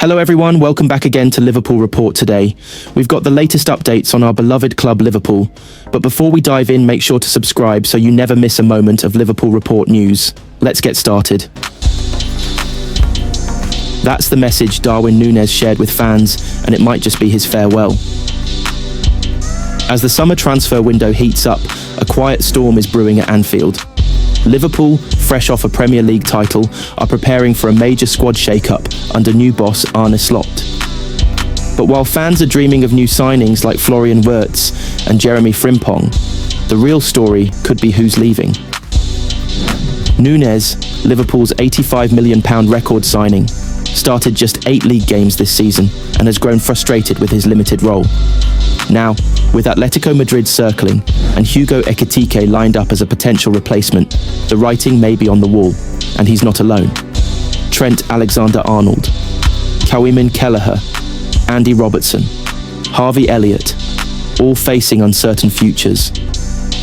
Hello everyone, welcome back again to Liverpool Report today. We've got the latest updates on our beloved club Liverpool, but before we dive in, make sure to subscribe so you never miss a moment of Liverpool Report news. Let's get started. That's the message Darwin Núñez shared with fans, and it might just be his farewell. As the summer transfer window heats up, a quiet storm is brewing at Anfield. Liverpool, fresh off a Premier League title, are preparing for a major squad shake-up under new boss Arneslot. But while fans are dreaming of new signings like Florian Vertz and Jeremiafrimpong, the real story could be who's leaving. Núñez, Liverpool's £85 million record signing, started just 8 league games this season and has grown frustrated with his limited role. Now, with Atletico Madrid circling and Hugo Ekitike lined up as a potential replacement, the writing may be on the wall, and he's not alone. Trent Alexander-Arnold, Kawiman Kelleher, Andy Robertson, Harvey-Elliott, all facing uncertain futures.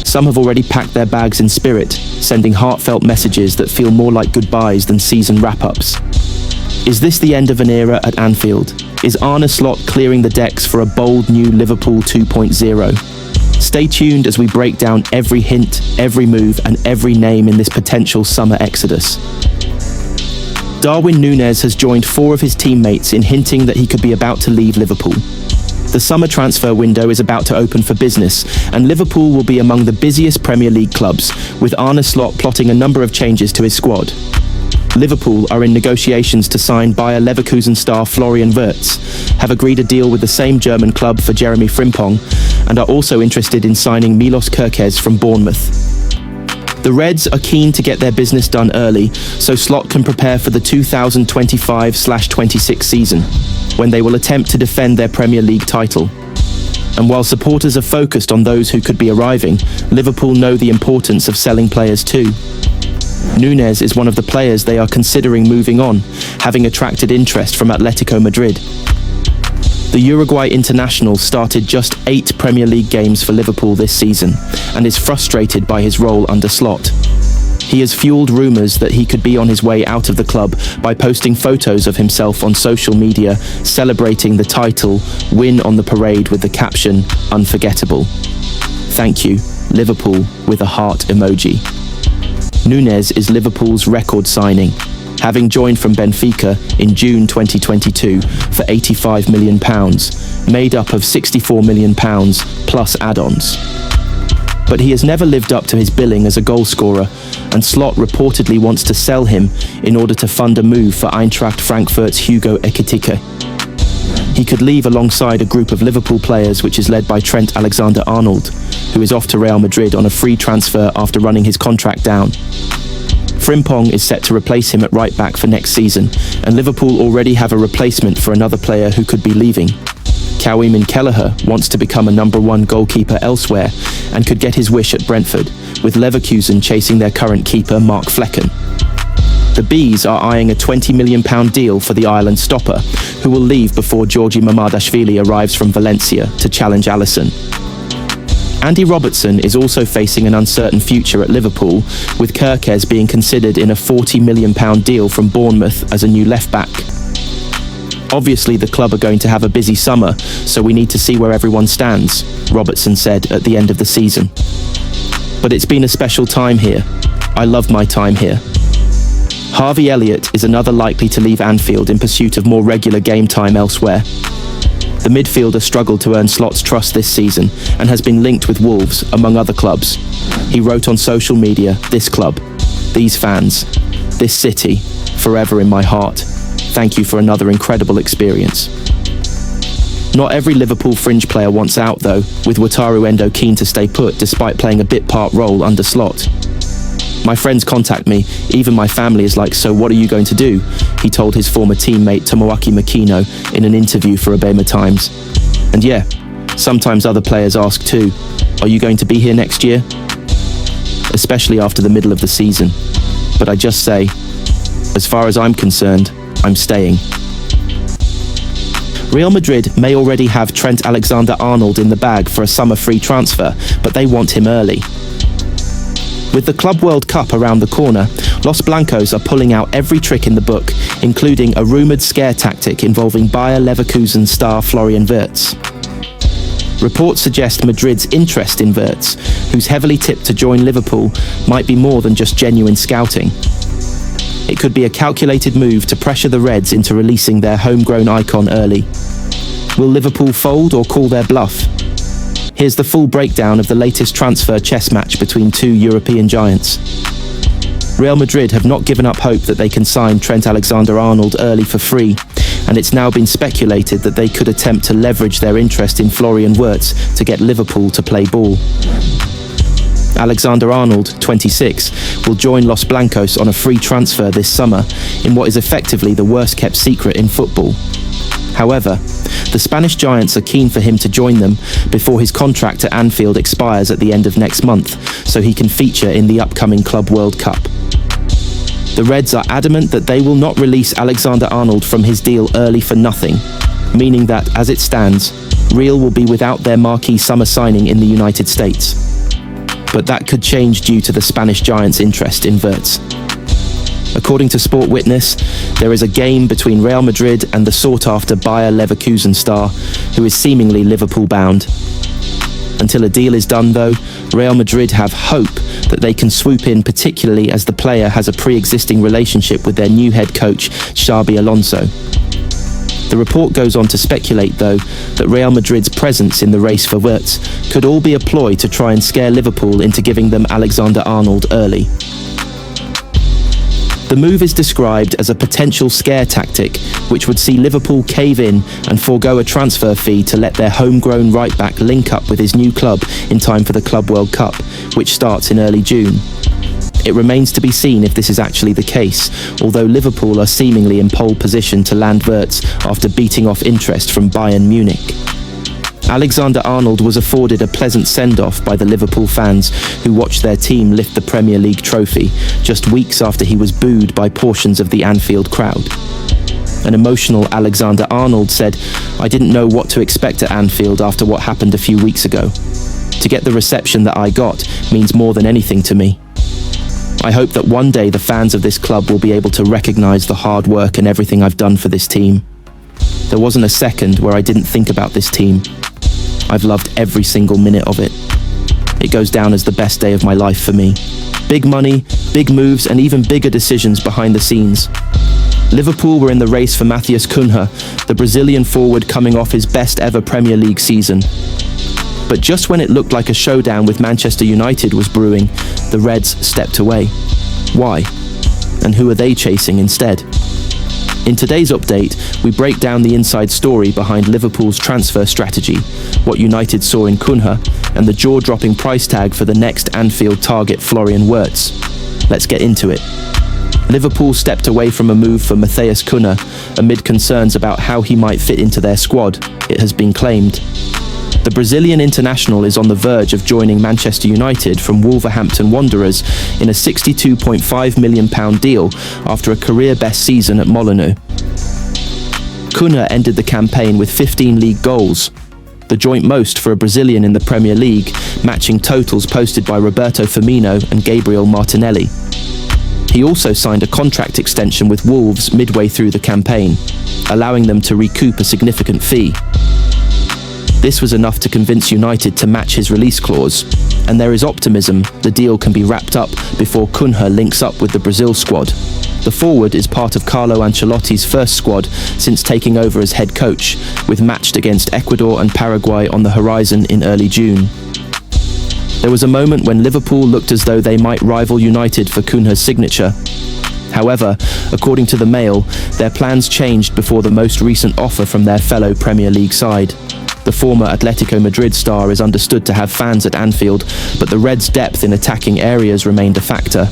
Some have already packed their bags in spirit, sending heartfelt messages that feel more like goodbyes than season wrap-ups. Is this the end of an era at Anfield? Is Arneslot clearing the decks for a bold new Liverpool 2.0? Stay tuned as we break down every hint, every move, and every name in this potential summer exodus. Darwin Núñez has joined 4 of his teammates in hinting that he could be about to leave Liverpool. The summer transfer window is about to open for business, and Liverpool will be among the busiest Premier League clubs, with Arneslot plotting a number of changes to his squad. Liverpool are in negotiations to sign Bayer Leverkusen star Florian Vertz, have agreed a deal with the same German club for Jeremiafrimpong, and are also interested in signing Milos Kerkez from Bournemouth. The Reds are keen to get their business done early, so Slot can prepare for the 2025/26 season, when they will attempt to defend their Premier League title. And while supporters are focused on those who could be arriving, Liverpool know the importance of selling players too. Núñez is one of the players they are considering moving on, having attracted interest from Atletico Madrid. The Uruguay international started just 8 Premier League games for Liverpool this season and is frustrated by his role under Slot. He has fueled rumours that he could be on his way out of the club by posting photos of himself on social media celebrating the title win on the parade with the caption, "Unforgettable. Thank you, Liverpool," with a heart emoji. Núñez is Liverpool's record signing, having joined from Benfica in June 2022 for £85 million, made up of £64 million plus add-ons. But he has never lived up to his billing as a goalscorer, and Slot reportedly wants to sell him in order to fund a move for Eintracht Frankfurt's Hugo Ekitike. He could leave alongside a group of Liverpool players which is led by Trent Alexander-Arnold, who is off to Real Madrid on a free transfer after running his contract down. Frimpong is set to replace him at right back for next season, and Liverpool already have a replacement for another player who could be leaving. Kawiman Kelleher wants to become a number 1 goalkeeper elsewhere and could get his wish at Brentford, with Leverkusen chasing their current keeper Mark Flecken. The Bees are eyeing a £20 million deal for the Ireland stopper, who will leave before Georgi Mamardashvili arrives from Valencia to challenge Alisson. Andy Robertson is also facing an uncertain future at Liverpool, with Kerkez being considered in a £40 million deal from Bournemouth as a new left-back. Obviously, the club are going to have a busy summer, so we need to see where everyone stands, Robertson said at the end of the season. But it's been a special time here. I love my time here. Harvey-Elliott is another likely to leave Anfield in pursuit of more regular game time elsewhere. The midfielder struggled to earn Slot's trust this season and has been linked with Wolves, among other clubs. He wrote on social media, "This club, these fans, this city, forever in my heart. Thank you for another incredible experience." Not every Liverpool fringe player wants out though, with Wataru Endo keen to stay put despite playing a bit-part role under Slot. "My friends contact me, even my family is like, so what are you going to do?" he told his former teammate Tomoaki Makino in an interview for Obama Times. And yeah, sometimes other players ask too, "Are you going to be here next year?" Especially after the middle of the season. But I just say, as far as I'm concerned, I'm staying. Real Madrid may already have Trent Alexander-Arnold in the bag for a summer free transfer, but they want him early. With the Club World Cup around the corner, Los Blancos are pulling out every trick in the book, including a rumoured scare tactic involving Bayer Leverkusen star Florian Vertz. Reports suggest Madrid's interest in Vertz, who's heavily tipped to join Liverpool, might be more than just genuine scouting. It could be a calculated move to pressure the Reds into releasing their homegrown icon early. Will Liverpool fold or call their bluff? Here's the full breakdown of the latest transfer chess match between two European giants. Real Madrid have not given up hope that they can sign Trent Alexander-Arnold early for free, and it's now been speculated that they could attempt to leverage their interest in Florian Vertz to get Liverpool to play ball. Alexander-Arnold, 26, will join Los Blancos on a free transfer this summer in what is effectively the worst-kept secret in football. However, the Spanish giants are keen for him to join them before his contract at Anfield expires at the end of next month, so he can feature in the upcoming Club World Cup. The Reds are adamant that they will not release Alexander-Arnold from his deal early for nothing, meaning that, as it stands, Real will be without their marquee summer signing in the United States. But that could change due to the Spanish giants' interest in Vertz. According to Sport Witness, there is a game between Real Madrid and the sought-after Bayer Leverkusen star, who is seemingly Liverpool-bound. Until a deal is done, though, Real Madrid have hope that they can swoop in, particularly as the player has a pre-existing relationship with their new head coach, Xabi Alonso. The report goes on to speculate, though, that Real Madrid's presence in the race for Vertz could all be a ploy to try and scare Liverpool into giving them Alexander-Arnold early. The move is described as a potential scare tactic, which would see Liverpool cave in and forego a transfer fee to let their homegrown right-back link up with his new club in time for the Club World Cup, which starts in early June. It remains to be seen if this is actually the case, although Liverpool are seemingly in pole position to land Vertz after beating off interest from Bayern Munich. Alexander-Arnold was afforded a pleasant send-off by the Liverpool fans who watched their team lift the Premier League trophy just weeks after he was booed by portions of the Anfield crowd. An emotional Alexander-Arnold said, "I didn't know what to expect at Anfield after what happened a few weeks ago. To get the reception that I got means more than anything to me. I hope that one day the fans of this club will be able to recognise the hard work and everything I've done for this team. There wasn't a second where I didn't think about this team. I've loved every single minute of it. It goes down as the best day of my life for me. Big money, big moves, and even bigger decisions behind the scenes. Liverpool were in the race for Matheus Cunha, the Brazilian forward coming off his best ever Premier League season. But just when it looked like a showdown with Manchester United was brewing, the Reds stepped away. Why? And who are they chasing instead? In today's update, we break down the inside story behind Liverpool's transfer strategy, what United saw in Cunha, and the jaw-dropping price tag for the next Anfield target Florian Vertz. Let's get into it. Liverpool stepped away from a move for Matheus Cunha amid concerns about how he might fit into their squad, it has been claimed. The Brazilian international is on the verge of joining Manchester United from Wolverhampton Wanderers in a £62.5 million deal after a career-best season at Molineux. Kuna ended the campaign with 15 league goals, the joint most for a Brazilian in the Premier League, matching totals posted by Roberto Firmino and Gabriel Martinelli. He also signed a contract extension with Wolves midway through the campaign, allowing them to recoup a significant fee. This was enough to convince United to match his release clause, and there is optimism the deal can be wrapped up before Cunha links up with the Brazil squad. The forward is part of Carlo Ancelotti's first squad since taking over as head coach, with matched against Ecuador and Paraguay on the horizon in early June. There was a moment when Liverpool looked as though they might rival United for Cunha's signature. However, according to the Mail, their plans changed before the most recent offer from their fellow Premier League side. The former Atletico Madrid star is understood to have fans at Anfield, but the Reds' depth in attacking areas remained a factor.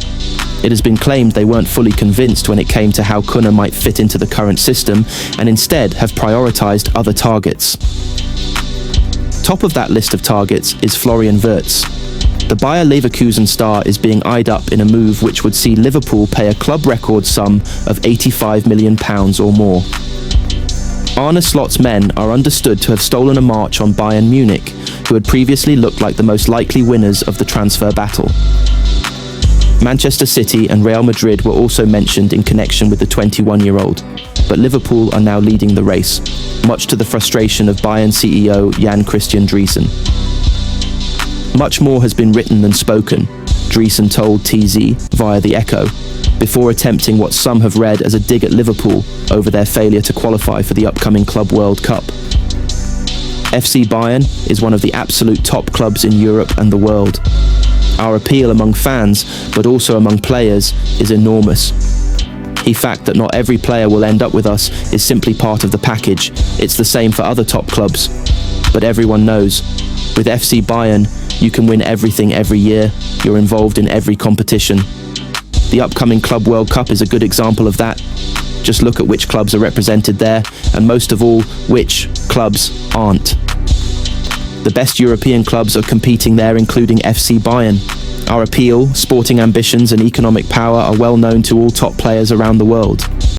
It has been claimed they weren't fully convinced when it came to how Kuna might fit into the current system, and instead have prioritised other targets. Top of that list of targets is Florian Vertz. The Bayer Leverkusen star is being eyed up in a move which would see Liverpool pay a club record sum of £85 million or more. Arneslot's men are understood to have stolen a march on Bayern Munich, who had previously looked like the most likely winners of the transfer battle. Manchester City and Real Madrid were also mentioned in connection with the 21-year-old, but Liverpool are now leading the race, much to the frustration of Bayern CEO Jan Christian Driessen. Much more has been written than spoken, Driessen told TZ via The Echo, before attempting what some have read as a dig at Liverpool over their failure to qualify for the upcoming Club World Cup. FC Bayern is one of the absolute top clubs in Europe and the world. Our appeal among fans, but also among players, is enormous. The fact that not every player will end up with us is simply part of the package. It's the same for other top clubs. But everyone knows, with FC Bayern, you can win everything every year. You're involved in every competition. The upcoming Club World Cup is a good example of that. Just look at which clubs are represented there, and most of all, which clubs aren't. The best European clubs are competing there, including FC Bayern. Our appeal, sporting ambitions and economic power are well known to all top players around the world.